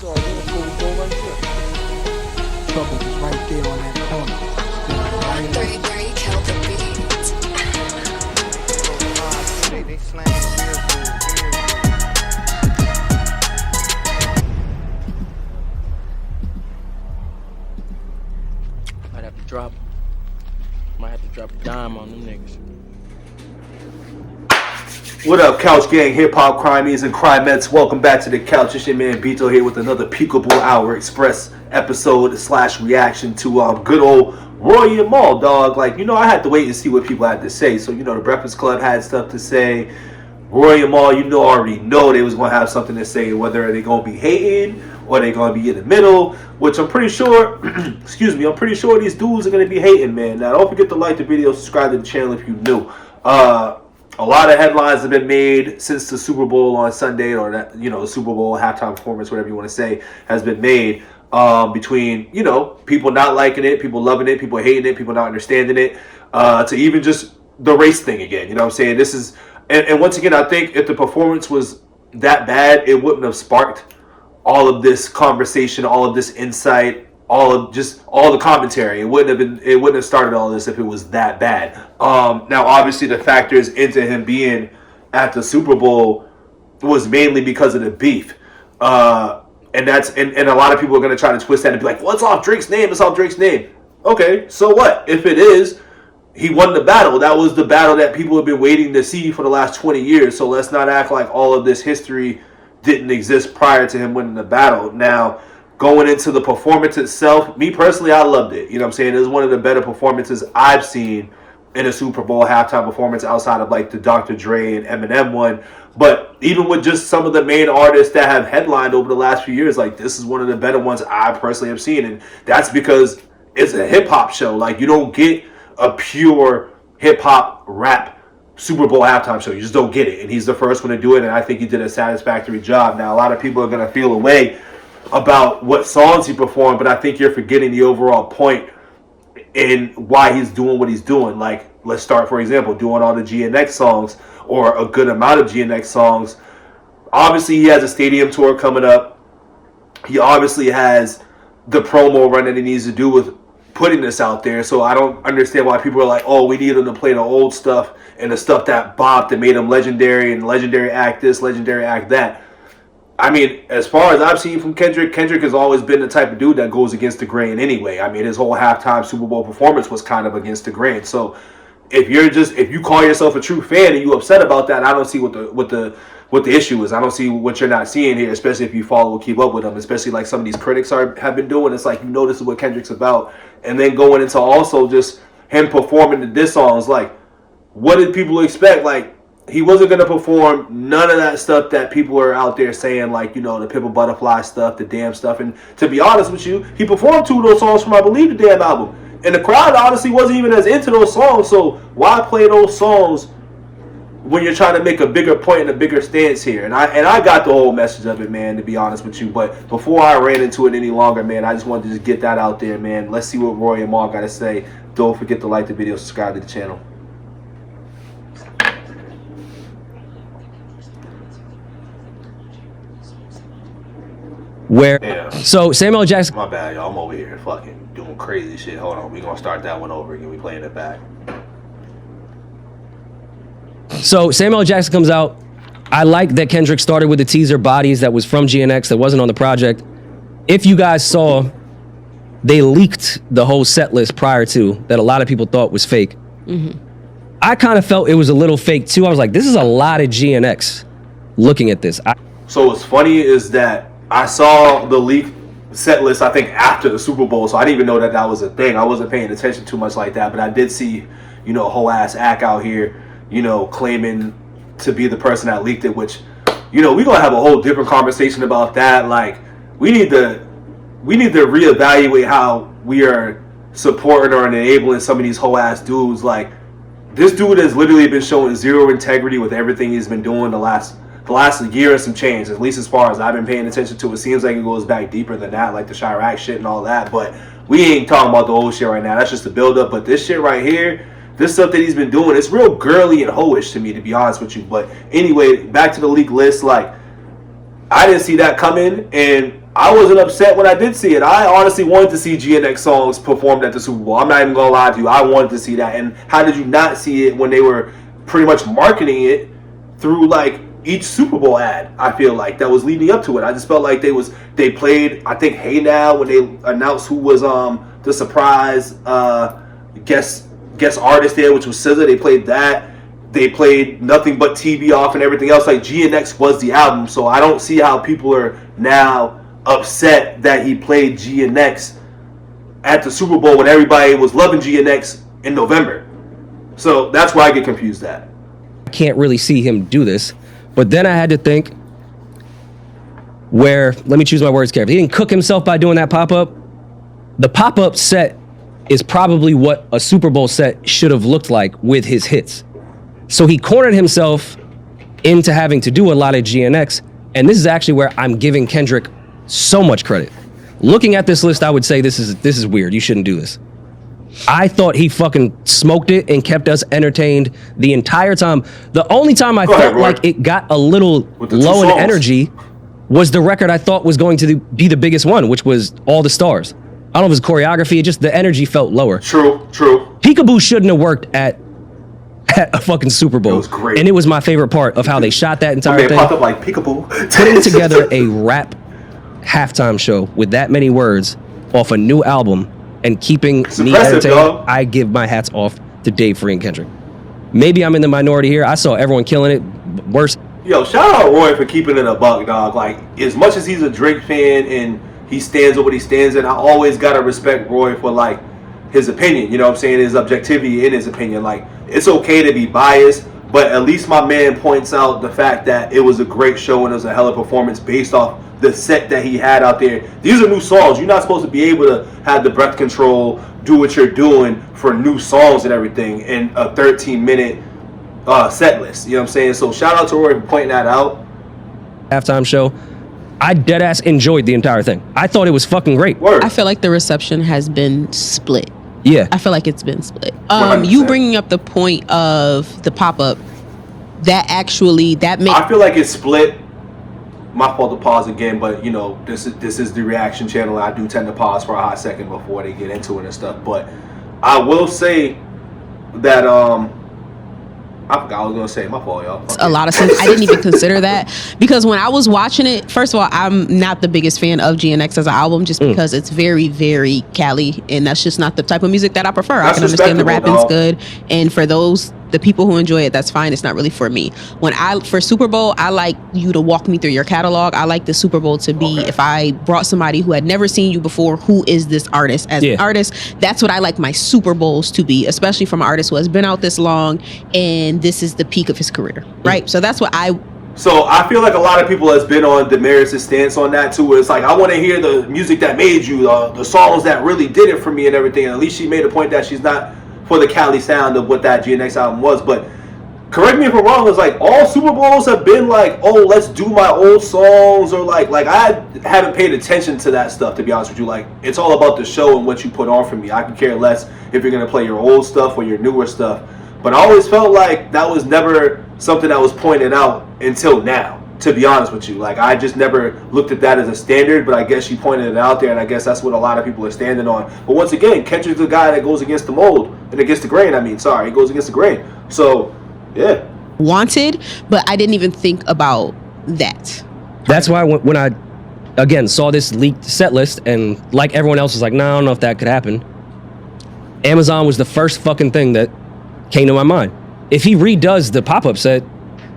all good. Go run shit. Trouble was right there on that corner. Right. 33 killed the beat. They slang real good. Might have to drop a dime on them niggas. What up, Couch Gang, Hip Hop Crimies and Crimettes? Welcome back to the couch. It's your man Bito here with another Peekaboo Hour Express episode / reaction to good old Rory and Mal, dog. Like, I had to wait and see what people had to say. So, the Breakfast Club had stuff to say. Rory and Mal, already know they was going to have something to say, whether they going to be hating or they going to be in the middle, which I'm pretty sure, I'm pretty sure these dudes are going to be hating, man. Now, don't forget to like the video, subscribe to the channel if you're new. A lot of headlines have been made since the Super Bowl on Sunday, or that, the Super Bowl halftime performance, whatever you want to say, has been made between, people not liking it, people loving it, people hating it, people not understanding it, to even just the race thing again. You know what I'm saying? This is, and once again, I think if the performance was that bad, it wouldn't have sparked all of this conversation, all of this insight, all the commentary. It wouldn't have started all this if it was that bad. Now obviously the factors into him being at the Super Bowl was mainly because of the beef. And a lot of people are gonna try to twist that and be like, well, it's off Drake's name, it's off Drake's name. Okay, so what? If it is, he won the battle. That was the battle that people have been waiting to see for the last 20 years. So let's not act like all of this history didn't exist prior to him winning the battle. Now, going into the performance itself, me personally, I loved it. You know what I'm saying? It was one of the better performances I've seen in a Super Bowl halftime performance outside of like the Dr. Dre and Eminem one. But even with just some of the main artists that have headlined over the last few years, like this is one of the better ones I personally have seen. And that's because it's a hip hop show. Like you don't get a pure hip hop rap Super Bowl halftime show. You just don't get it. And he's the first one to do it. And I think he did a satisfactory job. Now, a lot of people are going to feel away about what songs he performed, but I think you're forgetting the overall point in why he's doing what he's doing. Like, let's start, for example, doing all the GNX songs, or a good amount of GNX songs. Obviously, he has a stadium tour coming up. He obviously has the promo run that he needs to do with putting this out there. So I don't understand why people are like, oh, we need him to play the old stuff and the stuff that bopped that made him legendary, and legendary act this, legendary act that. I mean, as far as I've seen from Kendrick has always been the type of dude that goes against the grain anyway. I mean, his whole halftime Super Bowl performance was kind of against the grain. So if you call yourself a true fan and you upset about that, I don't see what the issue is. I don't see what you're not seeing here, especially if you follow, keep up with him, especially like some of these critics have been doing. It's like, this is what Kendrick's about. And then going into also just him performing the diss songs, like, what did people expect? Like, he wasn't going to perform none of that stuff that people are out there saying, like, the Pimple Butterfly stuff, the damn stuff. And to be honest with you, he performed 2 of those songs from, I believe, the damn album. And the crowd honestly wasn't even as into those songs. So why play those songs when you're trying to make a bigger point and a bigger stance here? And I got the whole message of it, man, to be honest with you. But before I ran into it any longer, man, I just wanted to just get that out there, man. Let's see what Rory and Mal got to say. Don't forget to like the video, subscribe to the channel. So Samuel Jackson. My bad, y'all. I'm over here fucking doing crazy shit. Hold on, we gonna start that one over again. We playing it back. So Samuel Jackson comes out. I like that Kendrick started with the teaser Bodies that was from GNX that wasn't on the project. If you guys saw, they leaked the whole set list prior to that a lot of people thought was fake. Mm-hmm. I kind of felt it was a little fake too. I was like, this is a lot of GNX looking at this. So what's funny is that I saw the leaked set list, I think, after the Super Bowl, so I didn't even know that was a thing. I wasn't paying attention too much like that, but I did see, a whole ass act out here, claiming to be the person that leaked it, which, we're gonna have a whole different conversation about that. Like, we need to reevaluate how we are supporting or enabling some of these whole ass dudes. Like, this dude has literally been showing zero integrity with everything he's been doing the last year and some change, at least as far as I've been paying attention to. It seems like it goes back deeper than that, like the Chirac shit and all that, but we ain't talking about the old shit right now. That's just the build up. But this shit right here, this stuff that he's been doing, it's real girly and hoish to me, to be honest with you. But anyway, back to the leak list. Like, I didn't see that coming, and I wasn't upset when I did see it. I honestly wanted to see GNX songs performed at the Super Bowl. I'm not even gonna lie to you. I wanted to see that. And how did you not see it when they were pretty much marketing it through like each Super Bowl ad? I feel like that was leading up to it. I just felt like they played, I think, Hey Now when they announced who was the surprise guest artist there, which was SZA. They played that. They played Nothing But TV off and everything else. Like GNX was the album, so I don't see how people are now upset that he played GNX at the Super Bowl when everybody was loving GNX in November. So that's where I get confused at. I can't really see him do this. But then I had to think where, let me choose my words carefully. He didn't cook himself by doing that pop-up. The pop-up set is probably what a Super Bowl set should have looked like with his hits. So he cornered himself into having to do a lot of GNX. And this is actually where I'm giving Kendrick so much credit. Looking at this list, I would say this is weird. You shouldn't do this. I thought he fucking smoked it and kept us entertained the entire time. The only time I felt like it got a little low in energy was the record I thought was going to be the biggest one, which was All the Stars. I don't know if it was choreography, just the energy felt lower. True. Peekaboo shouldn't have worked at a fucking Super Bowl. It was great. And it was my favorite part of how they shot that entire thing. Popped up like Peekaboo. Putting together a rap halftime show with that many words off a new album and keeping me entertained, dog. I give my hats off to Dave Free and Kendrick. Maybe I'm in the minority here. I saw everyone killing it. Worse. Yo, shout out Rory for keeping it a buck, dog. Like, as much as he's a Drake fan and he stands with what he stands in, I always gotta respect Rory for like his opinion. You know what I'm saying? His objectivity in his opinion. Like, it's okay to be biased, but at least my man points out the fact that it was a great show and it was a hella performance based off the set that he had out there. These are new songs. You're not supposed to be able to have the breath control, do what you're doing for new songs and everything in a 13-minute set list. You know what I'm saying? So shout out to Rory for pointing that out. Halftime show. I deadass enjoyed the entire thing. I thought it was fucking great. Word. I feel like the reception has been split. Yeah. I feel like it's been split. 100%. You bringing up the point of the pop-up, that makes... I feel like it's split. My fault to pause again, but you know, this is the reaction channel. I do tend to pause for a hot second before they get into it and stuff. But I will say that I forgot I was gonna say. My fault, y'all. A lot of sense. I didn't even consider that because when I was watching it, first of all, I'm not the biggest fan of GNX as an album just because it's very, very Cali, and that's just not the type of music that I prefer. I can understand the rapping's good, and for the people who enjoy it, that's fine. It's not really for me. For Super Bowl, I like you to walk me through your catalog. I like the Super Bowl to be, if I brought somebody who had never seen you before, who is this artist? As an artist, that's what I like my Super Bowls to be, especially from an artist who has been out this long and this is the peak of his career, right? So that's what So I feel like a lot of people has been on Damaris' stance on that too. It's like, I want to hear the music that made you, the songs that really did it for me and everything. And at least she made a point that she's not for the Cali sound of what that GNX album was. But correct me if I'm wrong, it's like all Super Bowls have been like, oh, let's do my old songs, or like I haven't paid attention to that stuff, to be honest with you. Like, it's all about the show and what you put on for me. I can care less if you're gonna play your old stuff or your newer stuff. But I always felt like that was never something that was pointed out until now, to be honest with you. Like, I just never looked at that as a standard, but I guess she pointed it out there, and I guess that's what a lot of people are standing on. But once again, Kendrick's the guy that goes against the mold, and against the grain, he goes against the grain. So, yeah. Wanted, but I didn't even think about that. That's why when I, again, saw this leaked set list, and like everyone else was like, nah, I don't know if that could happen. Amazon was the first fucking thing that came to my mind. If he redoes the pop-up set,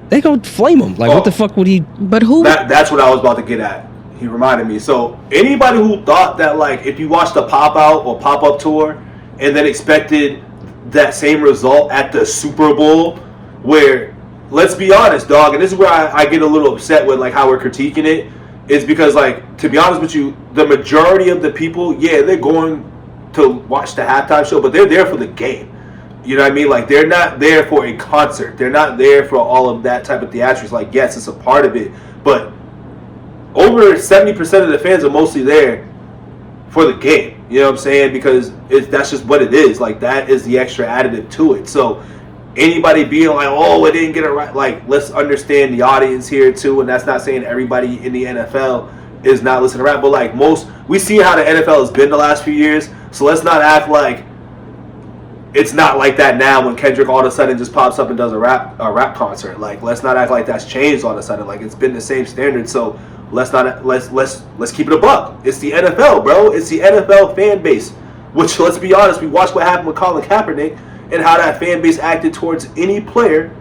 they gonna flame him. Like, what the fuck would he... But who... That's what I was about to get at. He reminded me. So, anybody who thought that, like, if you watched the pop-out or pop-up tour and then expected that same result at the Super Bowl, where, let's be honest, dog, and this is where I get a little upset with, like, how we're critiquing it, is because, like, to be honest with you, the majority of the people, yeah, they're going to watch the halftime show, but they're there for the game. You know what I mean? Like, they're not there for a concert. They're not there for all of that type of theatrics. Like, yes, it's a part of it, but over 70% of the fans are mostly there for the game. You know what I'm saying? Because that's just what it is. Like, that is the extra additive to it. So anybody being like, oh, it didn't get it right, like, let's understand the audience here too. And that's not saying everybody in the NFL is not listening to rap. But like we see how the NFL has been the last few years. So let's not act like it's not like that now when Kendrick all of a sudden just pops up and does a rap concert. Like, let's not act like that's changed all of a sudden. Like, it's been the same standard. So let's keep it a buck. It's the NFL, bro. It's the NFL fan base. Which, let's be honest, we watched what happened with Colin Kaepernick and how that fan base acted towards any player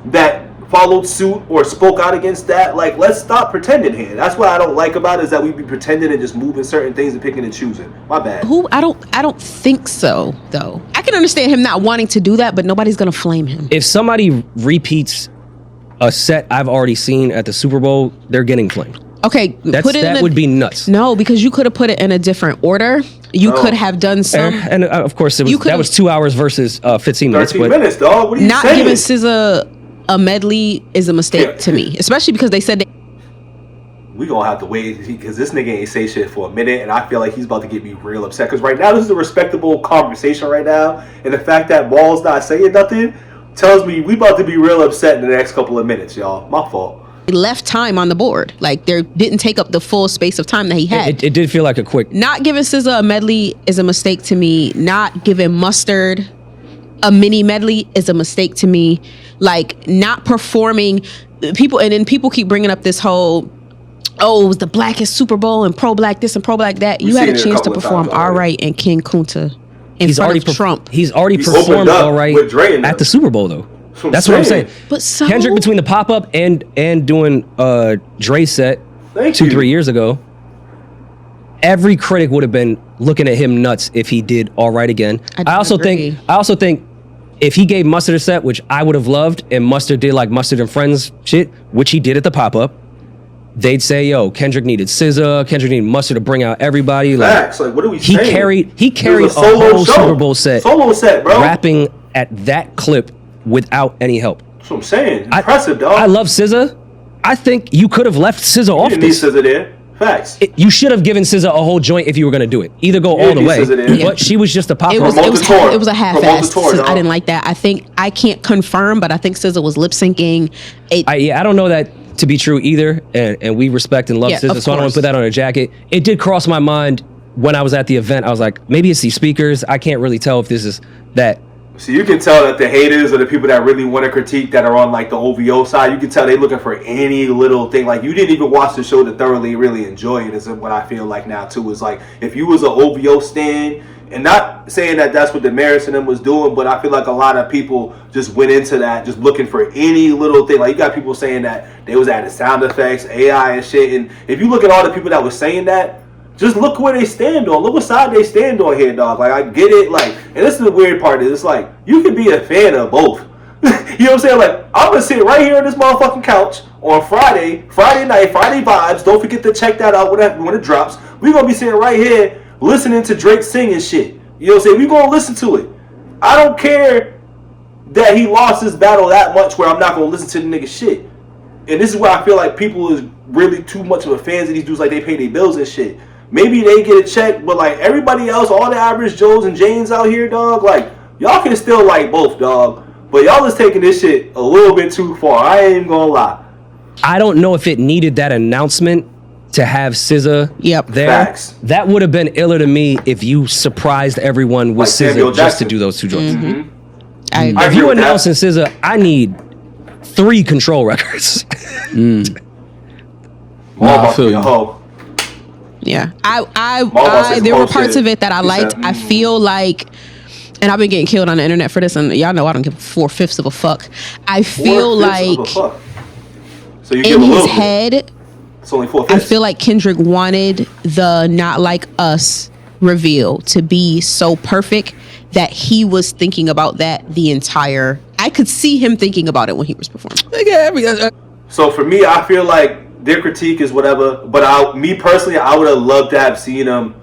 that followed suit or spoke out against that. Like, let's stop pretending here. That's what I don't like about it, is that we be pretending and just moving certain things and picking and choosing. My bad. I don't think so, though. I can understand him not wanting to do that, but nobody's gonna flame him. If somebody repeats a set I've already seen at the Super Bowl, they're getting flamed. Okay, that would be nuts. No, because you could have put it in a different order. You could have done some, and of course that was 2 hours versus 15 minutes. 13 minutes, dog. What are you not saying? giving SZA a medley is a mistake to me, especially because they said we gonna have to wait because this nigga ain't say shit for a minute, and I feel like he's about to get me real upset. Because right now this is a respectable conversation right now, and the fact that Maul's not saying nothing tells me we about to be real upset in the next couple of minutes, y'all. My fault. left time on the board. Like, there didn't take up the full space of time that he had. It did feel like a quick. Not giving SZA a medley is a mistake to me. Not giving Mustard a mini medley is a mistake to me. Like, not performing people, and then people keep bringing up this whole, oh, it was the blackest Super Bowl and pro-black this and pro-black that. You had a chance to perform All Right and King Kunta in front of Trump. He's already performed All Right at the Super Bowl, though. That's what I'm saying. But so, Kendrick, between the pop-up and doing Dre set 2-3 years ago, every critic would have been looking at him nuts if he did All Right again. I also think if he gave Mustard a set, which I would have loved, and Mustard did like Mustard and Friends shit, which he did at the pop-up, they'd say, yo, Kendrick needed SZA, Kendrick needed Mustard to bring out everybody. Facts. Like, what are we saying? He carried a whole Super Bowl set. Solo set, bro. Rapping at that clip without any help. That's what I'm saying. Impressive, dog. I love SZA. I think you could have left SZA off this. You didn't need SZA there. Facts. You should have given SZA a whole joint if you were going to do it. Either go all the way. But she was just a pop. It was a half-ass. I didn't like that. I can't confirm, but I think SZA was lip syncing. I don't know that to be true either, and we respect and love SZA, so I don't want to put that on a jacket. It did cross my mind when I was at the event. I was like, maybe it's these speakers. I can't really tell if this is that. So you can tell that the haters or the people that really want to critique that are on like the OVO side, you can tell they looking for any little thing. Like, you didn't even watch the show to thoroughly really enjoy it, is what I feel like now too. Is like, if you was an OVO stan, and not saying that that's what Damaris and them was doing, but I feel like a lot of people just went into that just looking for any little thing. Like, you got people saying that they was adding sound effects, AI and shit. And if you look at all the people that was saying that, just look where they stand on. Look what side they stand on here, dog. Like, I get it. Like, and this is the weird part. Is it's like, you can be a fan of both. You know what I'm saying? Like, I'm gonna sit right here on this motherfucking couch on Friday night, Friday vibes. Don't forget to check that out when it drops. We're gonna be sitting right here listening to Drake sing and shit. You know what I'm saying? We're gonna listen to it. I don't care that he lost his battle that much where I'm not gonna listen to the nigga shit. And this is where I feel like people is really too much of a fans of these dudes. Like, they pay their bills and shit. Maybe they get a check, but like everybody else, all the average Joes and Janes out here, dog, like, y'all can still like both, dog. But y'all is taking this shit a little bit too far. I ain't even gonna lie. I don't know if it needed that announcement to have SZA there. Facts. That would have been iller to me if you surprised everyone with like SZA just to do those two joints. Mm-hmm. If you announcing SZA, I need 3 Control records. I feel you. Yeah, there were parts of it that I liked. I feel like, and I've been getting killed on the internet for this, and y'all know I don't give 4/5 of a fuck. I feel like so you in his head, it's only 4/5. I feel like Kendrick wanted the Not Like Us reveal to be so perfect that he was thinking about that the entire. I could see him thinking about it when he was performing. So for me, I feel like their critique is whatever, but me personally, I would have loved to have seen him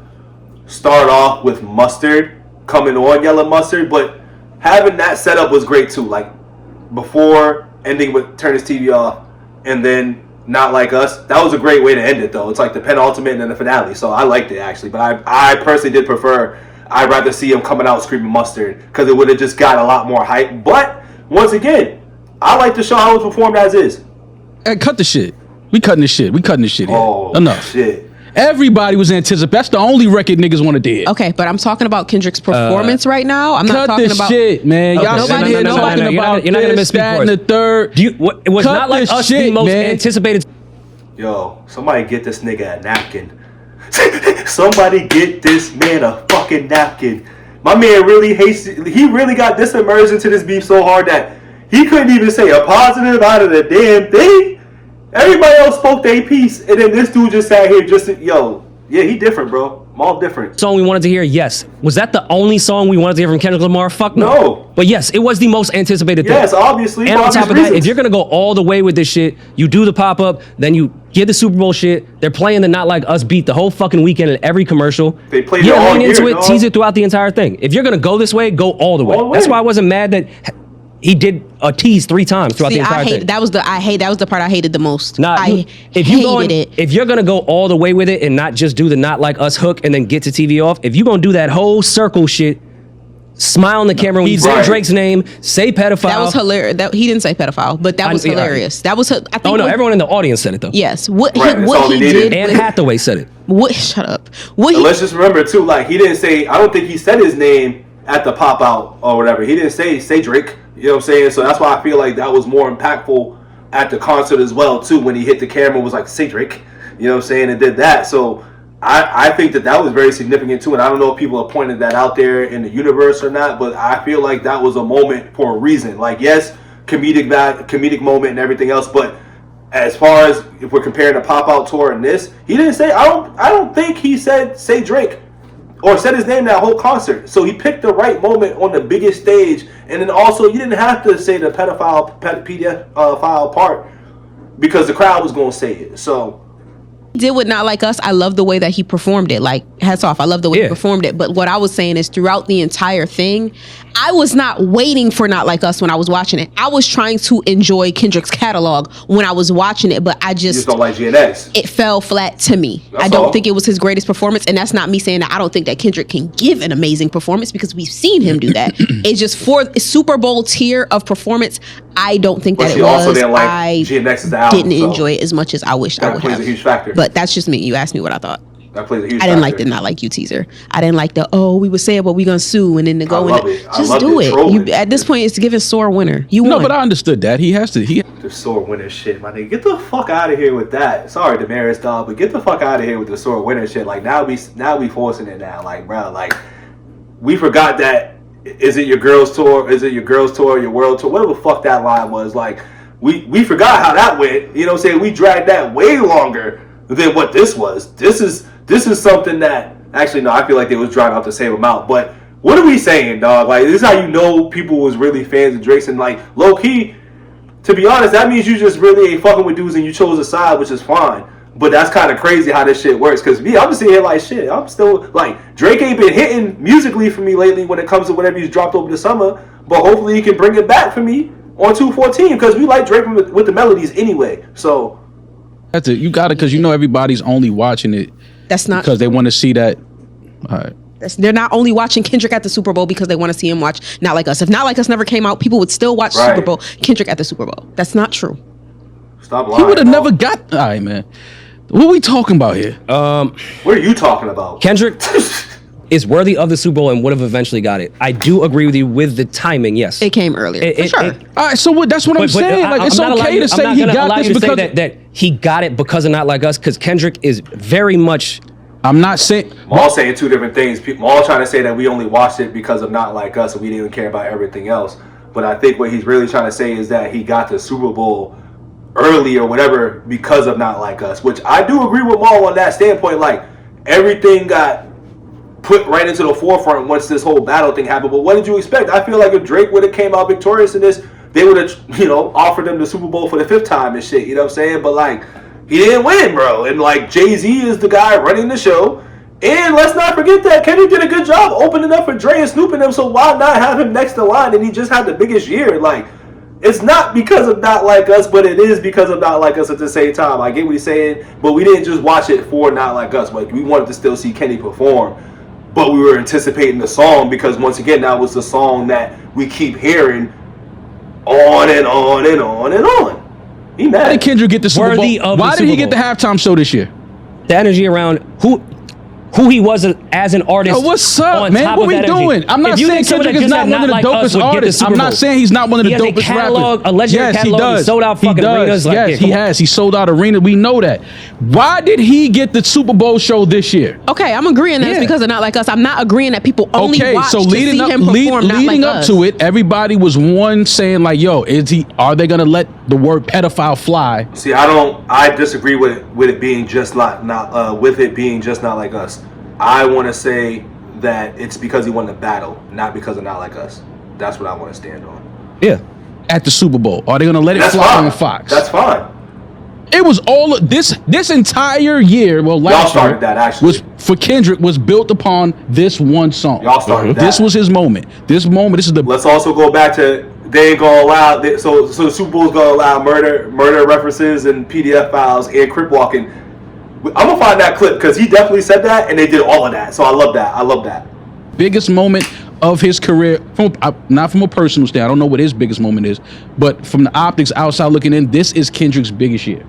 start off with Mustard coming on Yellow Mustard, but having that setup was great too. Like, before ending with Turn His TV Off and then Not Like Us, that was a great way to end it though. It's like the penultimate and then the finale, so I liked it actually. But I personally did prefer. I'd rather see him coming out screaming Mustard because it would have just got a lot more hype. But once again, I like the show how it was performed as is. Hey, cut the shit. We cutting this shit. Here. Oh, Enough. shit. Everybody was anticipating. That's the only record niggas want to did. Okay, but I'm talking about Kendrick's performance right now. I'm not Cut talking this about shit, man. Y'all nobody- sitting here no, talking about you're not gonna this, misspeak that, for and us. the third. It was Cut not like this us shit, the most man. anticipated. Yo, somebody get this nigga a napkin. Somebody get this man a fucking napkin. My man really hates. He really got disimmersed into this beef so hard that he couldn't even say a positive out of the damn thing. Everybody else spoke their piece, and then this dude just sat here yeah, he different, bro. I'm all different. Song we wanted to hear, yes. Was that the only song we wanted to hear from Kendrick Lamar? Fuck no. No. But yes, it was the most anticipated thing. Yes, obviously. And for on top obvious of that, reasons. if you're gonna go all the way with this shit, you do the pop up, then you get the Super Bowl shit. They're playing the Not Like Us beat the whole fucking weekend in every commercial. They played it all lean year, into it, dog. tease it throughout the entire thing. If you're gonna go this way, go all the way. All the way. That's why I wasn't mad that he did a tease 3 times throughout the entire thing. that was the part I hated the most. Nah, I if you hated it. if you're gonna go all the way with it and not just do the Not Like Us hook and then get to TV off, if you're gonna do that whole circle shit, smile in the camera when you say right. Drake's name, say pedophile. That was hilarious. He didn't say pedophile, but that was yeah. hilarious. That was. I think. Oh no, everyone in the audience said it though. Yes. What Right, that's what all he we needed. did. Anne with- Hathaway said it. What? Shut up. What And he let's just remember too, like he didn't say. I don't think he said his name at the pop out or whatever. He didn't say Drake. You know what I'm saying? So that's why I feel like that was more impactful at the concert as well too. When he hit the camera, was like say Drake. You know what I'm saying? And did that. So I think that was very significant too. And I don't know if people have pointed that out there in the universe or not, but I feel like that was a moment for a reason. Like yes, comedic moment and everything else, but as far as if we're comparing the pop out tour and this, he didn't say. I don't think he said say Drake or said his name that whole concert. So he picked the right moment on the biggest stage, and then also you didn't have to say the pedophile part because the crowd was going to say it. So did with Not Like Us, I love the way that he performed it. Like, hats off. I love the way he performed it. But what I was saying is throughout the entire thing, I was not waiting for Not Like Us when I was watching it. I was trying to enjoy Kendrick's catalog when I was watching it, but I you just just don't like GNX. it fell flat to me. That's I don't all. think it was his greatest performance, and that's not me saying that I don't think that Kendrick can give an amazing performance because we've seen him do that. It's just for Super Bowl tier of performance, I don't think But that she it also was. didn't like I GNX's album. didn't so enjoy it as much as I wish I that would plays have. a huge factor. But that's just me. You asked me what I thought. That plays a huge I didn't like factor. the Not Like You teaser. I didn't like the we would say it, but we gonna sue and then to go I love in. it. I Just love do the it. trolling. You, at this point, it's giving sore winner. You No, won. but I understood that. He has to. The sore winner shit, my nigga. Get the fuck out of here with that. Sorry, Damaris, dog, but get the fuck out of here with the sore winner shit. Like now we forcing it now. Like, bro, like we forgot that. Is it your girls tour? Is it your girls tour? Your world tour? Whatever the fuck that line was. Like we forgot how that went. You know what I'm saying? We dragged that way longer than what this was. This is something that actually no, I feel like they was dragging out the same amount. But what are we saying, dog? Like this is how you know people was really fans of Drake's and like low key. To be honest, that means you just really ain't fucking with dudes and you chose a side, which is fine. But that's kind of crazy how this shit works. Because me, I'm just sitting here like, shit, I'm still, like, Drake ain't been hitting musically for me lately when it comes to whatever he's dropped over the summer. But hopefully he can bring it back for me on 214 because we like Drake with the melodies anyway. So That's it. You got it because you know everybody's only watching it that's not because they want to see that. All right. They're not only watching Kendrick at the Super Bowl because they want to see him watch Not Like Us. If Not Like Us never came out, people would still watch Right. Super Bowl Kendrick at the Super Bowl. That's not true. stop lying. He would have dog. never got. All right, man. What are we talking about here? What are you talking about? Kendrick is worthy of the Super Bowl and would have eventually got it. I do agree with you with the timing. Yes, It came earlier. For sure. All right, so what? That's what I'm saying. Like, it's okay to say he got this because that he got it because of Not Like Us. Because Kendrick is very much. I'm not saying. I'm all saying two different things. People all trying to say that we only watched it because of Not Like Us and we didn't even care about everything else. But I think what he's really trying to say is that he got the Super Bowl early or whatever because of Not Like Us, which I do agree with Maul on that standpoint. Like everything got put right into the forefront once this whole battle thing happened. But what did you expect? I feel like if Drake would have came out victorious in this, they would have, offered him the Super Bowl for the 5th time and shit. You know what I'm saying? But like, he didn't win, bro. And like, Jay-Z is the guy running the show. And let's not forget that Kendrick did a good job opening up for Dre and Snoop and them. So why not have him next to line? And he just had the biggest year. Like, it's not because of Not Like Us, but it is because of Not Like Us at the same time. I get what he's saying, but we didn't just watch it for Not Like Us. Like, we wanted to still see Kenny perform. But we were anticipating the song because, once again, that was the song that we keep hearing on and on and on and on. He mad. Why did Kendrick get the Super Worthy Bowl? of the Why did Super he get the Bowl. halftime show this year? The energy around who he was as an artist. Yo, what's up, on man? top What of we that energy. doing? I'm not If you saying think someone Kendrick that is just not had one of the like us dopest would get the artists. Super I'm not Bowl. saying he's not one of the He has a dopest catalog, rappers. a legendary Yes, he catalog. does. He sold out fucking arenas. Like, Yes, yeah, he come on. has. He sold out arenas. We know that. Why did he get the Super Bowl show this year? Okay, I'm agreeing that it's Yeah. because they're not like us. I'm not agreeing that people only Okay, watch so to leading see up, him perform, not leading like up us. to it, everybody was one saying like, "Yo, are they gonna let the word pedophile fly?" See, I disagree with it being just not like us. I want to say that it's because he won the battle, not because of not like us. That's what I want to stand on. Yeah. At the Super Bowl, are they gonna let it That's fly fine. on Fox? That's fine. It was all this entire year. Well, last started year that, actually. was for Kendrick was built upon this one song. Y'all started that. This was his moment. This is the Let's also go back to they ain't gonna allow so the Super Bowl's gonna allow murder references and PDF files and crip walking. I'm gonna find that clip because he definitely said that and they did all of that. So I love that. biggest moment of his career. Not from a personal standpoint. I don't know what his biggest moment is, but from the optics outside looking in, this is Kendrick's biggest year.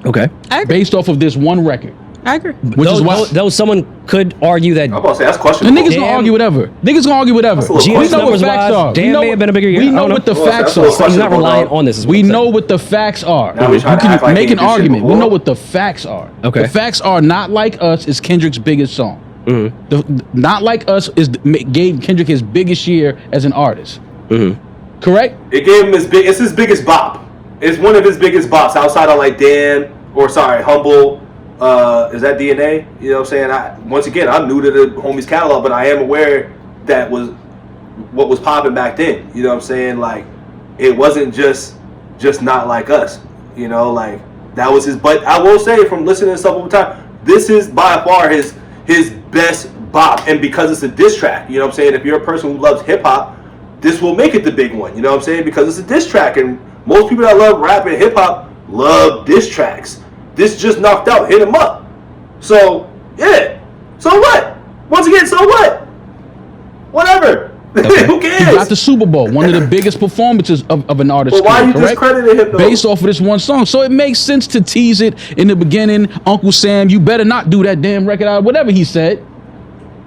Okay. I agree. Based off of this one record. I agree. Which is why Though someone could argue that I'm about to say that's the questionable. niggas gonna argue whatever. Niggas gonna argue whatever. That's a little We GMX know what numbers facts wise, are. damn We know may have been a bigger year. We I know don't what the know. Well, facts that's a little are. So he's not questionable, relying dog. on this. Is what We I'm know saying. what the facts are. Now we You trying to act can like make he an did shit argument. We before. know what the facts are. Okay. The facts are Not Like Us is Kendrick's biggest song. Not Like Us gave Kendrick his biggest year as an artist. Correct? It gave him it's his biggest bop. It's one of his biggest bops outside of like Humble. Is that DNA? You know what I'm saying? Once again, I'm new to the homie's catalog, but I am aware that was what was popping back then. You know what I'm saying? Like, it wasn't just Not Like Us. You know, like that was his. But I will say, from listening to stuff over time, this is by far his best bop, and because it's a diss track. You know what I'm saying? If you're a person who loves hip hop, this will make it the big one. You know what I'm saying? Because it's a diss track, and most people that love rap and hip hop love diss tracks. This just knocked out, hit him up. So, yeah. So what? Once again, so what? Whatever. Okay. Who cares? He got the Super Bowl, one of the biggest performances of an artist's But why career, you correct? discrediting him, though? Based off of this one song. So it makes sense to tease it in the beginning. Uncle Sam, you better not do that damn record out. Whatever he said.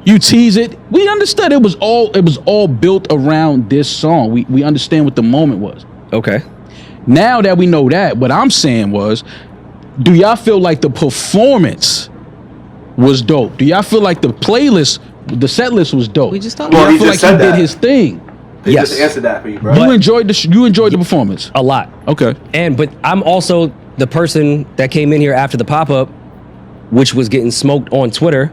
You tease it. We understood it was all built around this song. We understand what the moment was. Okay. Now that we know that, what I'm saying was, do y'all feel like the performance was dope? Do y'all feel like the playlist, the set list was dope? We just talked Do Well, y'all he feel like just said he did that. his thing? They Yes. just answered that for you, bro. You enjoyed the performance. A lot. Okay. But I'm also the person that came in here after the pop-up, which was getting smoked on Twitter.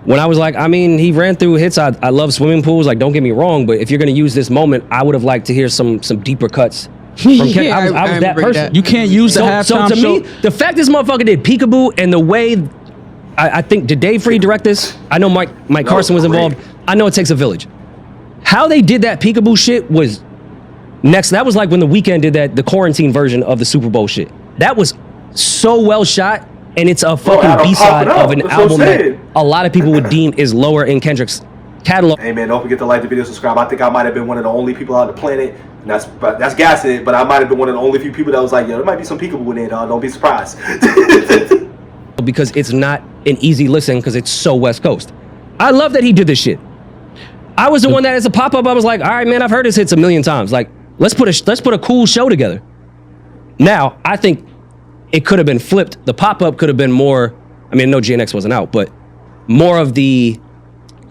When I was like, I mean, he ran through hits. I love swimming pools. Like, don't get me wrong, but if you're going to use this moment, I would have liked to hear some deeper cuts from Kendrick. Yeah, I was that remember person. that. You can't use the So halftime to show. me, the fact this motherfucker did Peekaboo and the way, I think, did Dave Free direct this? I know Mike Carson was great. involved. I know it takes a village. How they did that Peekaboo shit was next. That was like when The Weeknd did the quarantine version of the Super Bowl shit. That was so well shot, and it's a fucking Adam, B-side pop it up. of an That's what I'm album that saying. a lot of people would deem is lower in Kendrick's catalog. Hey man, don't forget to like the video, subscribe. I think I might have been one of the only people on the planet, and that's gassing it, but I might have been one of the only few people that was like, yo, there might be some peekaboo in there, dog. Don't be surprised. Because it's not an easy listen because it's so West Coast. I love that he did this shit. I was the one that as a pop-up, I was like, all right, man, I've heard his hits a million times. Like, let's put a cool show together. Now, I think it could have been flipped. The pop-up could have been more, I mean, no GNX wasn't out, but more of the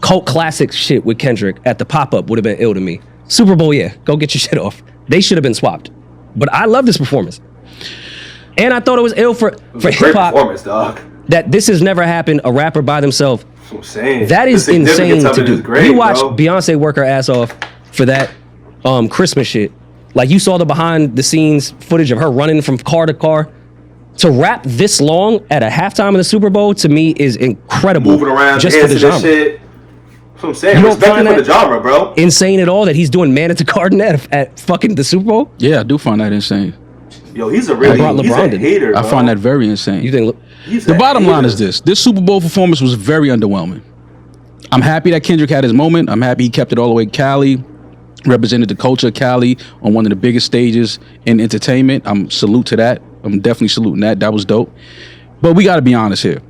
cult classic shit with Kendrick at the pop-up would have been ill to me. Super Bowl, yeah, go get your shit off. They should have been swapped. But I love this performance. And I thought it was ill for Great hip-hop performance, dog. that this has never happened, a rapper by themselves. That's what I'm saying. That is The significance insane of to it do. is great, You watch bro. Beyonce work her ass off for that Christmas shit. Like, you saw the behind the scenes footage of her running from car to car. To rap this long at a halftime of the Super Bowl, to me, is incredible. Moving around, just for the dancing and genre. shit. That's what I'm saying. You don't Respect find it for the that genre, bro. insane at all that he's doing Man at the Garden at fucking the Super Bowl? Yeah, I do find that insane. Yo, he's a really LeBron he's a did. hater, I bro. find that very insane. You think? He's The a bottom line hater. is this Super Bowl performance was very underwhelming. I'm happy that Kendrick had his moment. I'm happy he kept it all the way Cali. represented the culture of Cali on one of the biggest stages in entertainment. I'm salute to that. I'm definitely saluting that. That was dope. But we got to be honest here.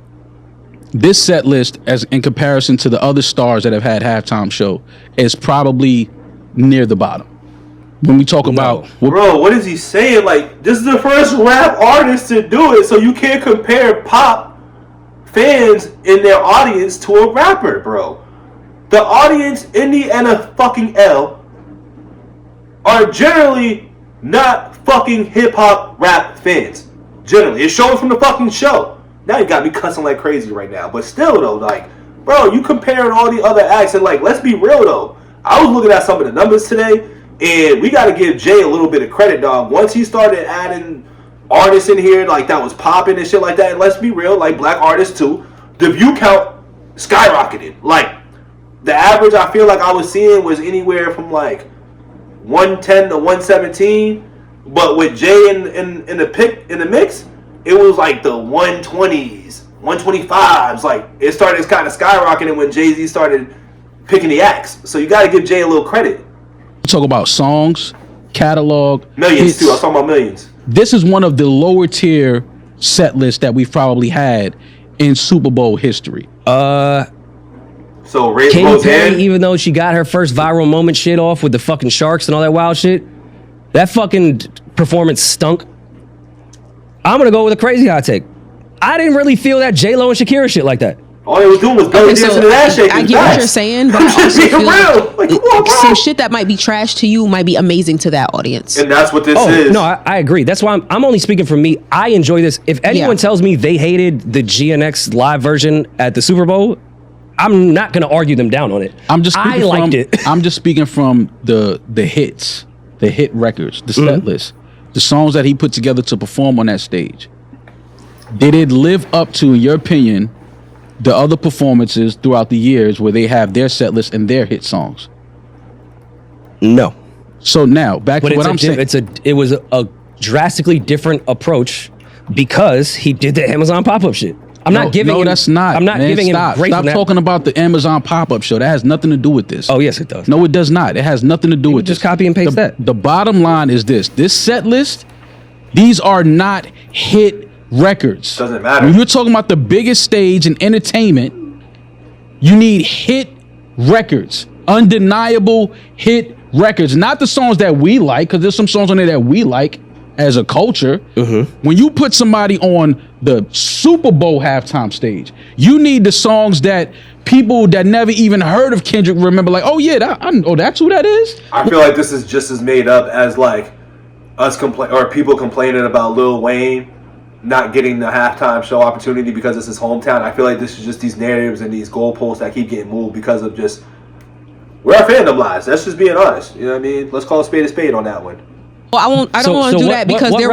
This set list, as in comparison to the other stars that have had halftime show, is probably near the bottom. When we talk about bro, what is he saying? Like, this is the first rap artist to do it, so you can't compare pop fans in their audience to a rapper, bro. The audience in the NFL are generally not fucking hip hop rap fans. Generally, it's showing from the fucking show. Now you got me cussing like crazy right now, but still though, like, bro, you comparing all the other acts and like, let's be real though. I was looking at some of the numbers today, and we got to give Jay a little bit of credit, dog. Once he started adding artists in here, like that was popping and shit like that, and let's be real, like black artists too, the view count skyrocketed. Like, the average I feel like I was seeing was anywhere from like 110 to 117, but with Jay in the mix, it was like the 120s, 125s. Like, it started kind of skyrocketing when Jay-Z started picking the acts. So you got to give Jay a little credit. Talk about songs, catalog, millions too. I was talking about millions. This is one of the lower tier set lists that we've probably had in Super Bowl history. So Ray Katy Perry, even though she got her first viral moment shit off with the fucking sharks and all that wild shit, that fucking performance stunk. I'm gonna go with a crazy hot take. I didn't really feel that J-Lo and Shakira shit like that. All they was doing was belly dancing to that shit. I get what you're saying, but I also feel like some shit that might be trash to you might be amazing to that audience. And that's what this is. No, I agree. That's why I'm only speaking for me. I enjoy this. If anyone tells me they hated the GNX live version at the Super Bowl, I'm not going to argue them down on it. I liked it. I'm just speaking from the hits, the hit records, the set list, the songs that he put together to perform on that stage. Did it live up to, in your opinion, the other performances throughout the years where they have their set list and their hit songs? No. So now, back to what I'm saying. It was a drastically different approach because he did the Amazon pop-up shit. I'm not giving him... that's not. I'm not giving him grace. Stop talking about the Amazon pop-up show. That has nothing to do with this. Oh, yes, it does. No, it does not. It has nothing to do with this. Just copy and paste that. The bottom line is this. This set list, these are not hit records. Doesn't matter. When you're talking about the biggest stage in entertainment, you need hit records. Undeniable hit records. Not the songs that we like, because there's some songs on there that we like as a culture. When you put somebody on the Super Bowl halftime stage, you need the songs that people that never even heard of Kendrick remember, like, oh yeah, that's who that is. I feel like this is just as made up as like us people complaining about Lil Wayne not getting the halftime show opportunity because it's his hometown. I feel like this is just these narratives and these goalposts that keep getting moved because of just where our fandom lies. That's just being honest. You know what I mean? Let's call a spade on that one. Well, I don't want to do that because there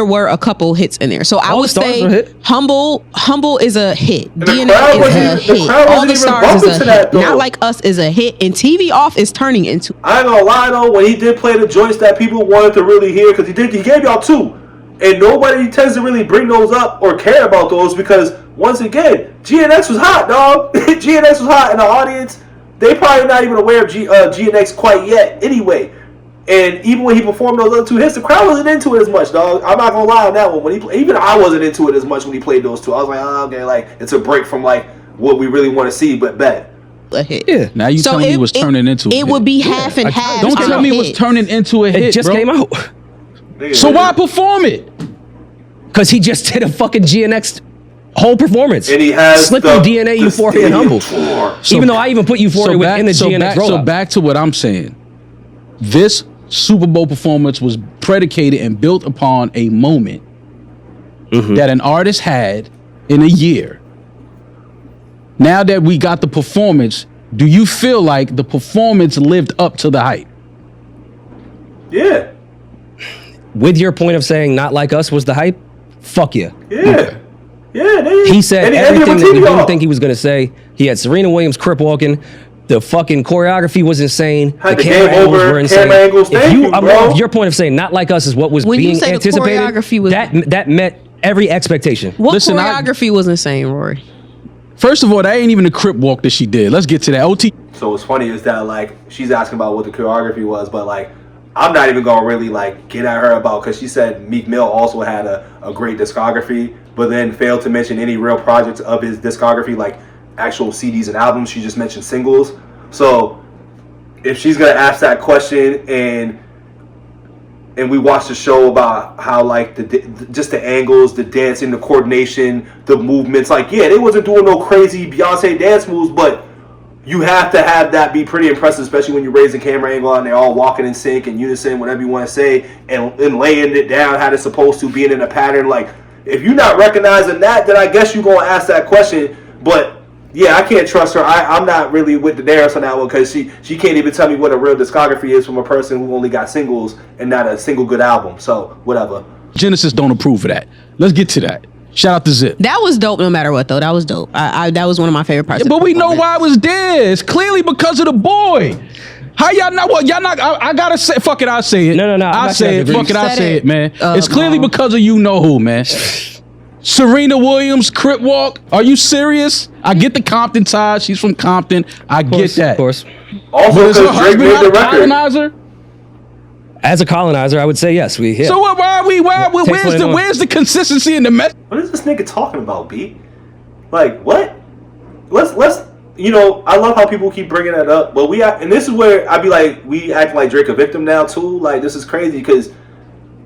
were a couple hits in there. So I would say Humble is a hit. DNA is a hit. All the Stars is a hit. Not Like Us is a hit, and TV Off is turning into. I ain't gonna lie though, when he did play the joints that people wanted to really hear, because he gave y'all two, and nobody tends to really bring those up or care about those because once again, GNX was hot, dog. GNX was hot in the audience. They probably not even aware of GNX quite yet anyway. And even when he performed those other two hits, the crowd wasn't into it as much, dog. I'm not gonna lie on that one. When even I wasn't into it as much when he played those two. I was like, oh, okay, like it's a break from like what we really want to see, but bet. A hit. Yeah. Now you telling me it was turning into a hit. It would be half and half. Don't tell me it was turning into a hit. It just came out. So why perform it? Because he just did a fucking GNX whole performance. And he has Slipping DNA, Euphoria, and Humble. Even though I even put Euphoria in the GNX rollout. So back to what I'm saying. This Super Bowl performance was predicated and built upon a moment that an artist had in a year. Now that we got the performance, do you feel like the performance lived up to the hype? Yeah. With your point of saying Not Like Us was the hype, fuck yeah. Yeah. Okay. Yeah, he said everything that we didn't think he was going to say. He had Serena Williams crip walking. The fucking choreography was insane. Had the camera angles were insane. Bro. Your point of saying Not Like Us is what was being anticipated. The choreography was that met every expectation. What choreography was insane, Rory? First of all, that ain't even the crip walk that she did. Let's get to that. OT. So what's funny is that like she's asking about what the choreography was, but like I'm not even gonna really like get at her about, because she said Meek Mill also had a great discography, but then failed to mention any real projects of his discography, like actual CDs and albums. She just mentioned singles. So if she's gonna ask that question and we watched the show about how like just the angles, the dancing, the coordination, the movements, like yeah, they wasn't doing no crazy Beyonce dance moves, but you have to have that be pretty impressive, especially when you raise the camera angle and they're all walking in sync and unison, whatever you want to say, and laying it down how it's supposed to, being in a pattern. Like if you're not recognizing that, then I guess you're gonna ask that question. But yeah, I can't trust her. I'm not really with the Darius on that one, because she can't even tell me what a real discography is from a person who only got singles and not a single good album. So whatever. Genesis don't approve of that. Let's get to that. Shout out to Zip. That was dope no matter what, though. That was dope. That was one of my favorite parts. Yeah, but we know why it was there. It's clearly because of the boy. How y'all not? What y'all not? I gotta say. Fuck it. I'll say it. No. I'll say it. Fuck it. I'll say it, man. It's clearly no. because of you know who, man. Serena Williams, Crip Walk. Are you serious? I get the Compton ties. She's from Compton. I get that. Of course. Also, But is her because Drake husband made not the a record. colonizer? As a colonizer, I would say yes. So where's the consistency in the message? What is this nigga talking about, B? Like what? Let's you know, I love how people keep bringing that up, but and this is where I be like, we act like Drake a victim now too. Like this is crazy, because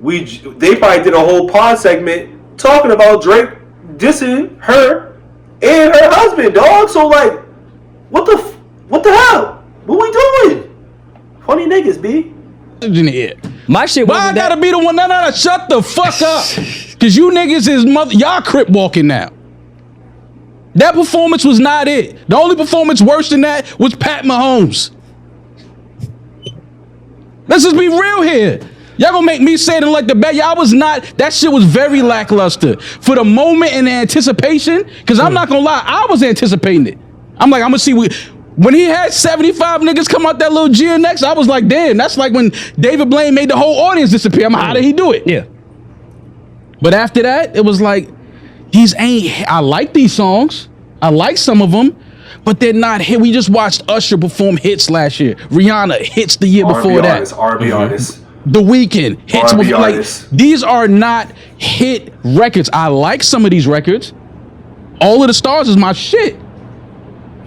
they probably did a whole pod segment talking about Drake dissing her and her husband, dog. So like, what the hell? What we doing? Funny niggas, B. In the air. My shit Why wasn't I gotta that. be the one? No, shut the fuck up. Cause you niggas is y'all Crip walking now. That performance was not it. The only performance worse than that was Pat Mahomes. Let's just be real here. Y'all gonna make me say it like the bet. Y'all was not. That shit was very lackluster. For the moment and the anticipation, cause I'm not gonna lie, I was anticipating it. I'm like, I'm gonna see when he had 75 niggas come out that little GNX, I was like, damn, that's like when David Blaine made the whole audience disappear. I'm like, how did he do it? Yeah. But after that, it was like, I like these songs. I like some of them, but they're not hit. We just watched Usher perform hits last year. Rihanna hits the year before that. R&B artists. The Weeknd hits. R&B Like, artists. these are not hit records. I like some of these records. All of the Stars is my shit.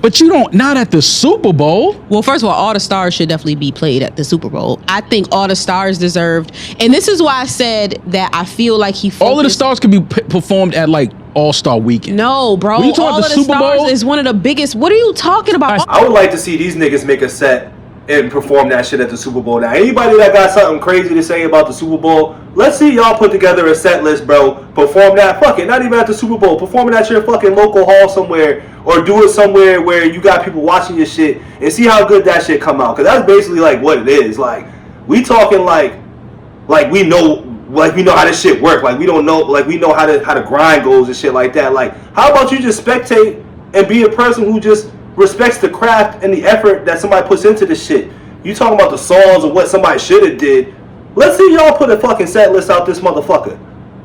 But not at the Super Bowl. Well, first of all the stars should definitely be played at the Super Bowl. I think all the stars deserved, and this is why I said that I feel like he focused. All of the stars could be performed at like All-Star Weekend. No, bro. When you talking All about of the the Super stars Bowl? is one of the biggest. What are you talking about? I would like to see these niggas make a set and perform that shit at the Super Bowl. Now, anybody that got something crazy to say about the Super Bowl, let's see y'all put together a set list, bro. Perform that. Fuck it. Not even at the Super Bowl. Perform it at your fucking local hall somewhere, or do it somewhere where you got people watching your shit and see how good that shit come out. Because that's basically like what it is. Like, we talking like we know. Like we know how this shit work. Like we don't know. Like we know how the grind goes and shit like that. Like how about you just spectate and be a person who just respects the craft and the effort that somebody puts into this shit. You talking about the songs and what somebody should have did. Let's see y'all put a fucking set list out this motherfucker.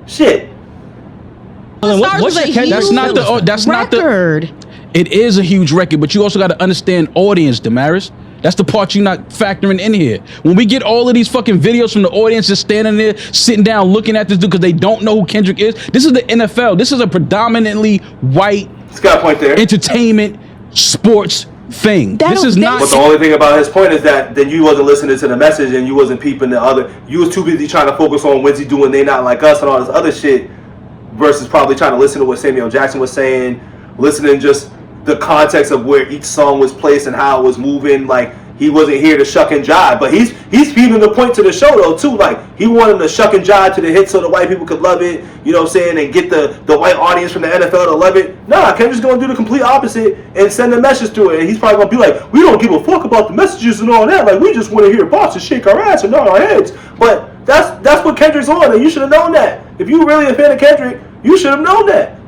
Shit. That's not the record. It is a huge record, but you also got to understand audience, Damaris. That's the part you're not factoring in here. When we get all of these fucking videos from the audience just standing there, sitting down, looking at this dude because they don't know who Kendrick is. This is the NFL. This is a predominantly white It's got a point there. entertainment sports thing. This is not. But the only thing about his point is that then you wasn't listening to the message and you wasn't peeping the other. You was too busy trying to focus on when's he doing They Not Like Us and all this other shit versus probably trying to listen to what Samuel Jackson was saying, listening just the context of where each song was placed and how it was moving. Like he wasn't here to shuck and jive, but he's feeding the point to the show though too. Like he wanted to shuck and jive to the hit so the white people could love it, you know what I'm saying, and get the white audience from the NFL to love it. Nah, Kendrick's gonna do the complete opposite and send a message through it. And he's probably gonna be like, we don't give a fuck about the messages and all that. Like we just want to hear bosses shake our ass and nod our heads. But that's what Kendrick's on, and you should have known that. If you were really a fan of Kendrick, you should have known that.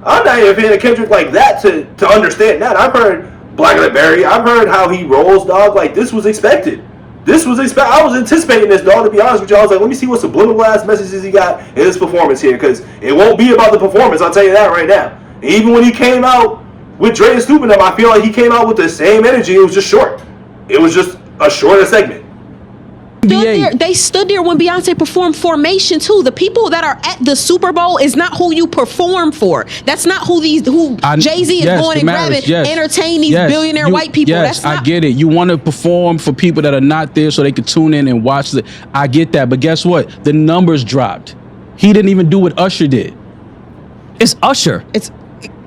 I'm not even a fan of Kendrick like that to understand that. I've heard Black and the Berry. I've heard how he rolls, dog. Like, this was expected. I was anticipating this, dog, to be honest with you. I was like, let me see what subliminal ass messages he got in his performance here, because it won't be about the performance, I'll tell you that right now. And even when he came out with Dre and Snoop and them, I feel like he came out with the same energy. It was just short. It was just a shorter segment. They stood there when Beyonce performed Formation too. The people that are at the Super Bowl is not who you perform for. That's not who Jay-Z is going and grabbing, entertain these billionaire white people. Yes, That's not, I get it. You want to perform for people that are not there so they could tune in and watch it. I get that, but guess what? The numbers dropped. He didn't even do what Usher did. It's Usher.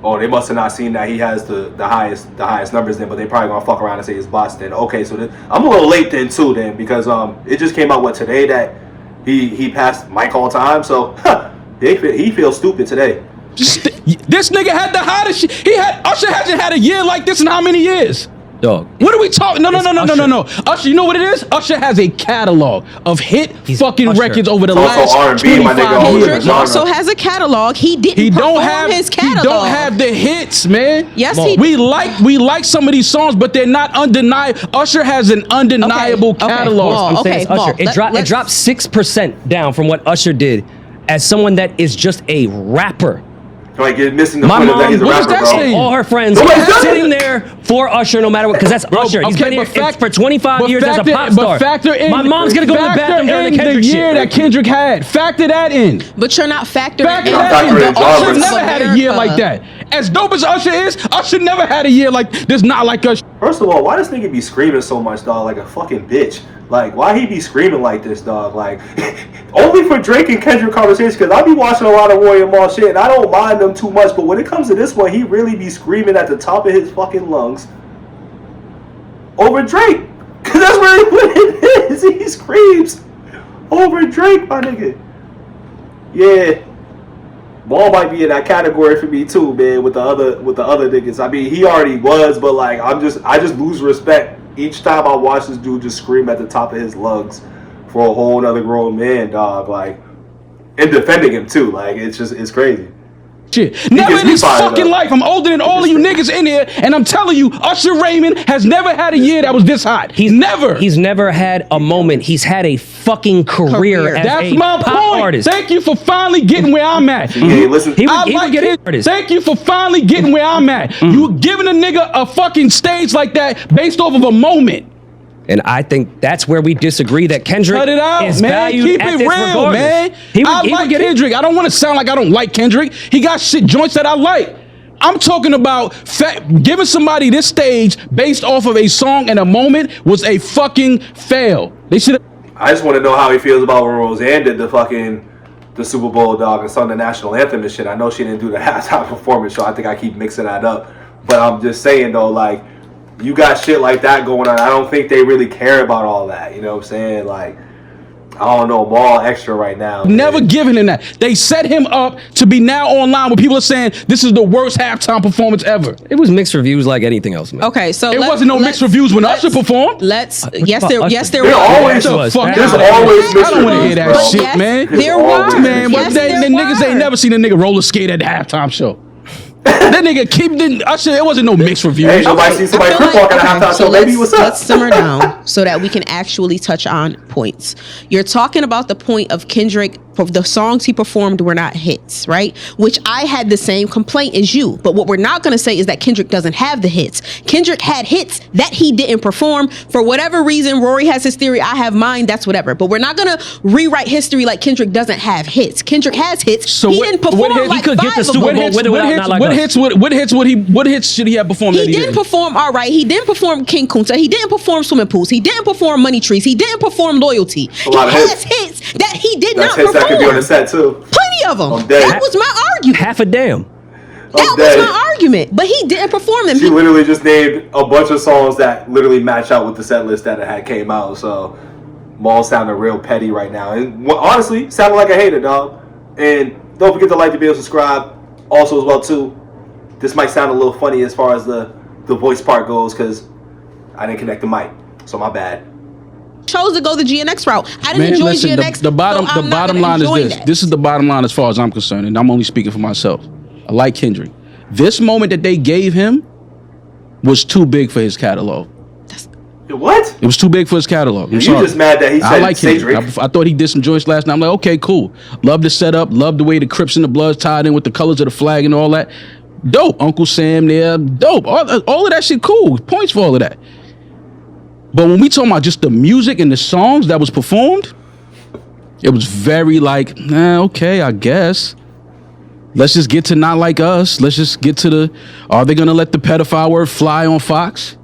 Oh, they must have not seen that he has the highest numbers then, but they probably gonna fuck around and say it's bots then. Okay, so I'm a little late then too then, because it just came out today that he passed Mike all time, so he feels stupid today. This nigga had the hottest shit. Usher hasn't had a year like this in how many years? Dog. What are we talking? No. Usher, you know what it is? Usher has a catalog of hit records over the last R&B, 25 years. Kendrick also has a catalog. He didn't perform his catalog. He don't have the hits, man. Yes, he we like some of these songs, but they're not undeniable. Usher has an undeniable catalog. I'm saying it's Usher. It dropped 6% down from what Usher did as someone that is just a rapper. Like you're missing the My point mom, of that he's a rapper, bro. all her friends sitting there for Usher no matter what, because that's Usher. He's been here for 25 years as a pop star. My mom's gonna go to the bathroom during the Kendrick year that Kendrick had. Factor that in. But you're not factoring in. Usher never had a year like that. As dope as Usher is, Usher never had a year like this. Not like Usher. First of all, why this nigga be screaming so much, dog? Like a fucking bitch. Like, why he be screaming like this, dog? Like, only for Drake and Kendrick conversations, because I be watching a lot of Rory and Mal shit, and I don't mind them too much, but when it comes to this one, he really be screaming at the top of his fucking lungs over Drake. Because that's really what it is. He screams over Drake, my nigga. Yeah. Ball might be in that category for me too, man, with the other niggas. I mean, he already was, but like I just lose respect each time I watch this dude just scream at the top of his lungs for a whole other grown man, dog. Like, and defending him too. Like, it's crazy. Shit. Never in his fucking life. I'm older than all of you niggas in here, and I'm telling you, Usher Raymond has never had a year that was this hot. He's never had a moment. He's had a fucking career as a pop artist. Thank you for finally getting where I'm at. Yeah, listen. Thank you for finally getting were I'm at. You giving a nigga a fucking stage like that based off of a moment. And I think that's where we disagree. That Kendrick Cut it out, is man. valued Keep at it this real, regardless. man. I like Kendrick. I don't want to sound like I don't like Kendrick. He got shit joints that I like. I'm talking about giving somebody this stage based off of a song and a moment was a fucking fail. They should. I just want to know how he feels about when Roseanne did the Super Bowl, dog, and sung the national anthem and shit. I know she didn't do the halftime performance, so I think I keep mixing that up. But I'm just saying though, like, you got shit like that going on. I don't think they really care about all that. You know what I'm saying? Like, I don't know, Ball extra right now. Never given him that. They set him up to be now online where people are saying this is the worst halftime performance ever. It was mixed reviews like anything else, man. Okay, so it wasn't no mixed reviews when Usher performed. Yes, there There's always mixed I don't want to hear that bro. shit, Yes, man. there were. Man, Yes, the there niggas ain't were. never seen a nigga roller skate at the halftime show. That nigga Usher, it wasn't no mixed reviews. Hey, nobody see somebody crip walking at halftime show. Baby, what's up? Let's simmer down so that we can actually touch on points. You're talking about the point of Kendrick. The songs he performed were not hits, right? Which I had the same complaint as you. But what we're not going to say is that Kendrick doesn't have the hits. Kendrick had hits that he didn't perform. For whatever reason, Rory has his theory, I have mine, that's whatever. But we're not going to rewrite history like Kendrick doesn't have hits. Kendrick has hits. So he didn't perform like he could get the Super Bowl with or without, not like us. What hits should he have performed? He didn't perform all right. He didn't perform King Kunta. He didn't perform Swimming Pools. He didn't perform Money Trees. He didn't perform Loyalty. He has hits that he did not perform. That could be on the set too. Plenty of them. That was my argument. Half a damn. That was my argument. But he didn't perform them. She literally just named a bunch of songs that literally match out with the set list that it had came out. So Maul sounded real petty right now. And honestly, sounded like a hater, dog. And don't forget to like the video, subscribe. Also as well too, this might sound a little funny as far as the voice part goes because I didn't connect the mic. So my bad. Chose to go the GNX route. I didn't enjoy GNX. The bottom line is this. This is the bottom line as far as I'm concerned, and I'm only speaking for myself. I like Kendrick. This moment that they gave him was too big for his catalog. What? It was too big for his catalog. You just mad that he said I like Kendrick. I thought he did some joints last night. I'm like, okay, cool. Love the setup. Love the way the Crips and the Bloods tied in with the colors of the flag and all that. dope. Uncle Sam there, dope. All of that shit, cool. Points for all of that. But when we talking about just the music and the songs that was performed, it was very like, okay, I guess. Let's just get to Not Like Us. Let's just get to the, are they going to let the pedophile word fly on Fox?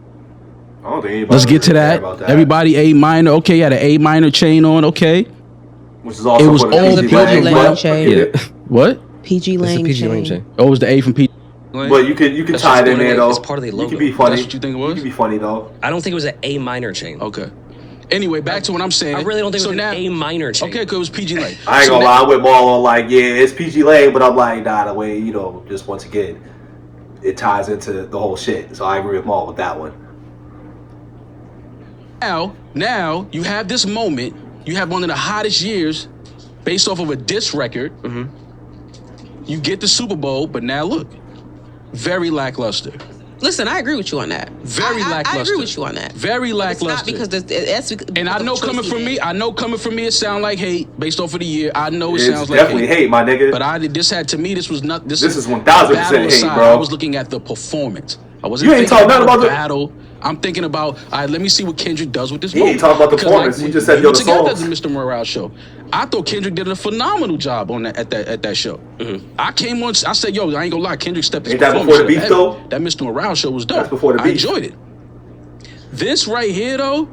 I don't think anybody Let's get to that. about that. Everybody A minor. Okay, had an A minor chain on. Okay. Which is also It was for the all PG built Lang, around but- chain. Yeah. What? PG It's a Lang. PG Lang chain. Oh, it was the A from P. But you can That's tie just it in going there away. though. It's part of the You logo. can be funny. That's what you think it was? You can be funny though. I don't think it was an A minor chain. Okay. Anyway, back to what I'm saying. I really don't think so it was now, an A minor chain. Okay, because it was PG Lang. I ain't gonna lie, I'm with Maul on like, yeah, it's PG Lang, but I'm like, nah, the way, just once again, it ties into the whole shit. So I agree with Maul with that one. Now you have this moment. You have one of the hottest years based off of a diss record. Mm-hmm. You get the Super Bowl, but now look, very lackluster. Listen, I agree with you on that. Very lackluster. I agree with you on that. Very lackluster. It's not because that's And I know coming from me, it sound like hate based off of the year. I know it It's sounds like definitely hate, my nigga. But this was not this. This is 1000% battle hate, aside, bro. I was looking at the performance. I wasn't You ain't thinking talking about nothing the about the- battle. I'm thinking about, all right, let me see what Kendrick does with this He moment. ain't talking about the Because, performance. He just said, we yo, were the together at songs. the Mr. Morale show. I thought Kendrick did a phenomenal job on that at that show. Mm-hmm. I came once, I said, yo, I ain't gonna lie, Kendrick stepped his Ain't that performance before the up beef, heavy. though? That Mr. Morale show was dope. That's before the I beef. enjoyed it. This right here, though,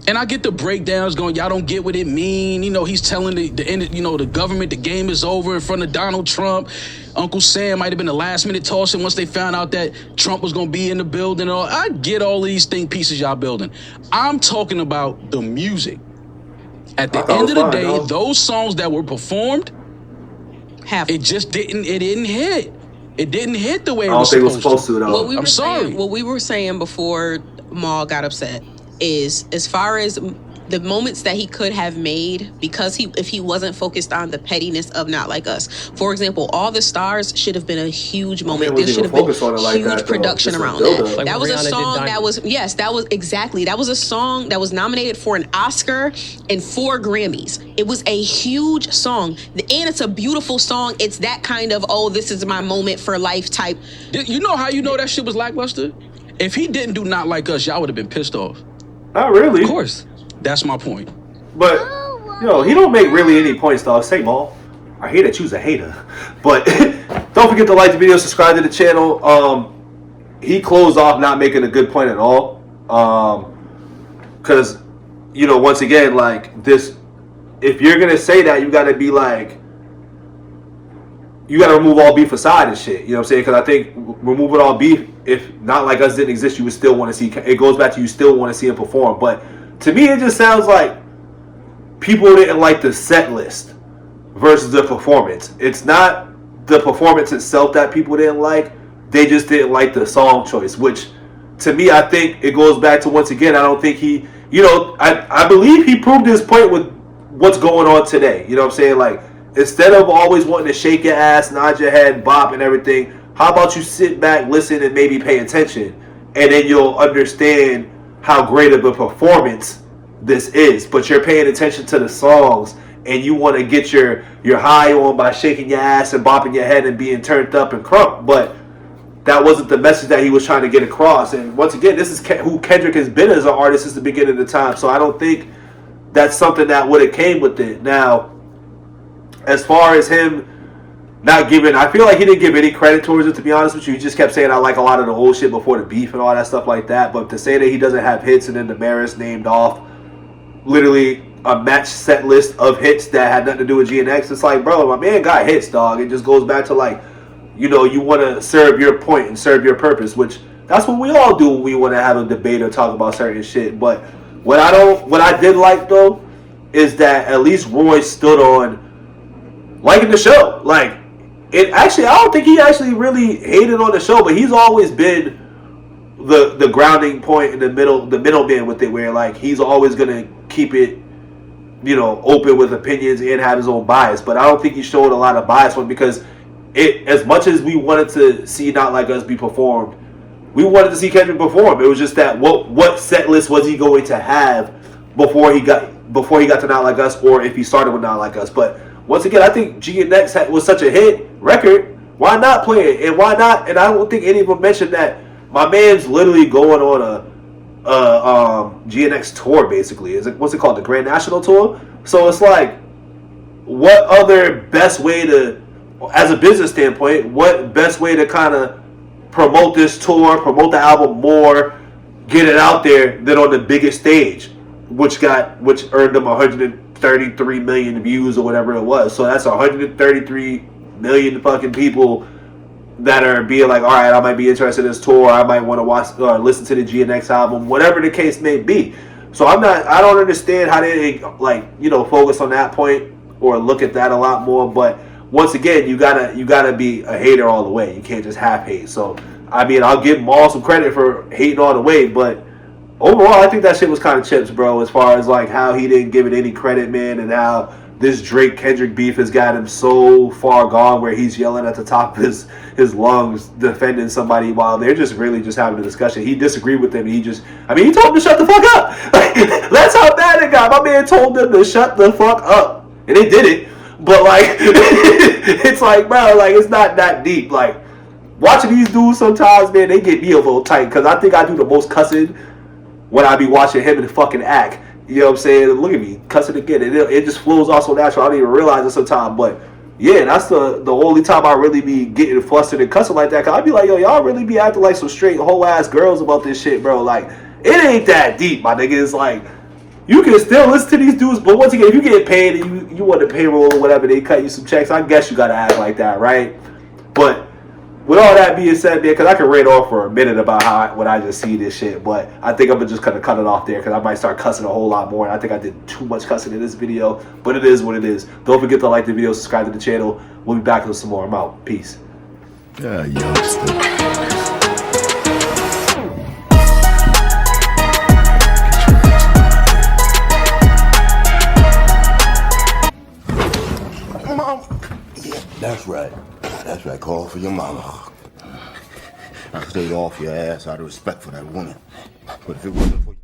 and I get the breakdowns going, y'all don't get what it mean. He's telling the government the game is over in front of Donald Trump. Uncle Sam might have been the last minute tossing once they found out that Trump was going to be in the building. I get all of these think pieces y'all building. I'm talking about the music. At the end of the day, those songs that were performed, it just didn't hit. It didn't hit the way it was supposed to. I don't think it was supposed to, though. I'm sorry. What we were saying before Maul got upset is, as far as the moments that he could have made, because if he wasn't focused on the pettiness of Not Like Us. For example, All the Stars should have been a huge moment. There should have been huge production around that. That was a song that was a song that was nominated for an Oscar and 4 Grammys. It was a huge song, and it's a beautiful song. It's that kind of, this is my moment for life type. You know how you know that shit was lackluster? If he didn't do Not Like Us, y'all would have been pissed off. Not really. Of course. That's my point. But, he don't make really any points, though. Say, Maul. I hate that you's a hater. But don't forget to like the video, subscribe to the channel. He closed off not making a good point at all. Because, once again, like, this, if you're going to say that, you got to be like, you got to remove all beef aside and shit. You know what I'm saying? Because I think removing all beef, if Not Like Us didn't exist, you would still want to see, it goes back to you still want to see him perform. But to me, it just sounds like people didn't like the set list versus the performance. It's not the performance itself that people didn't like. They just didn't like the song choice, which to me, I think it goes back to, once again, I don't think he, I believe he proved his point with what's going on today. You know what I'm saying? Like, instead of always wanting to shake your ass, nod your head, bop and everything, how about you sit back, listen, and maybe pay attention, and then you'll understand how great of a performance this is. But you're paying attention to the songs, and you want to get your high on by shaking your ass and bopping your head and being turned up and crunk. But that wasn't the message that he was trying to get across. And once again, this is who Kendrick has been as an artist since the beginning of the time. So I don't think that's something that would have came with it. Now, as far as him not giving, I feel like he didn't give any credit towards it, to be honest with you. He just kept saying, I like a lot of the old shit before the beef and all that stuff like that. But to say that he doesn't have hits and then Damaris named off literally a match set list of hits that had nothing to do with GNX, it's like, bro, my man got hits, dog. It just goes back to, like, you want to serve your point and serve your purpose, which that's what we all do when we want to have a debate or talk about certain shit. But what I did like, though, is that at least Roy stood on liking the show. Like, I don't think he actually really hated on the show, but he's always been the grounding point in the middleman with it, where, like, he's always gonna keep it, open with opinions and have his own bias. But I don't think he showed a lot of bias on, because as much as we wanted to see Not Like Us be performed, we wanted to see Kendrick perform. It was just that what set list was he going to have before he got to Not Like Us, or if he started with Not Like Us. But once again, I think GNX was such a hit record Why not play it? And why not? And I don't think any of them mentioned that my man's literally going on a GNX tour, basically. Is it, what's it called? The Grand National Tour? So it's like, what other best way to, as a business standpoint, what best way to kind of promote this tour, promote the album more, get it out there than on the biggest stage, which earned them 133 million views or whatever it was. So that's 133 million fucking people that are being like, all right, I might be interested in this tour, I might want to watch or listen to the GNX album, whatever the case may be. So I don't understand how they focus on that point or look at that a lot more. But once again, you gotta be a hater all the way. You can't just half hate. So I mean, I'll give Maul some credit for hating all the way, but overall, I think that shit was kind of chips, bro. As far as like how he didn't give it any credit, man, and how this Drake Kendrick beef has got him so far gone where he's yelling at the top of his lungs defending somebody while they're just really just having a discussion. He disagreed with him. He told him to shut the fuck up. That's how bad it got. My man told them to shut the fuck up, and they did it. But like, it's like, bro, like it's not that deep. Like watching these dudes sometimes, man, they get me a little tight because I think I do the most cussing when I be watching him and fucking act. You know what I'm saying? Look at me, cussing again. It just flows off so natural. I don't even realize it sometimes. But yeah, that's the only time I really be getting flustered and cussing like that. Cause I be like, yo, y'all really be acting like some straight whole ass girls about this shit, bro. Like, it ain't that deep, my nigga. It's like, you can still listen to these dudes, but once again, if you get paid and you want the payroll or whatever, they cut you some checks, I guess you gotta act like that, right? But with all that being said, man, because I can rant on for a minute about when I just see this shit, but I think I'm just going to cut it off there because I might start cussing a whole lot more, and I think I did too much cussing in this video, but it is what it is. Don't forget to like the video, subscribe to the channel. We'll be back with some more. I'm out. Peace. Yeah, youngster. That's right. That's right. Call for your mama. I stayed off your ass out of respect for that woman. But if it wasn't for you...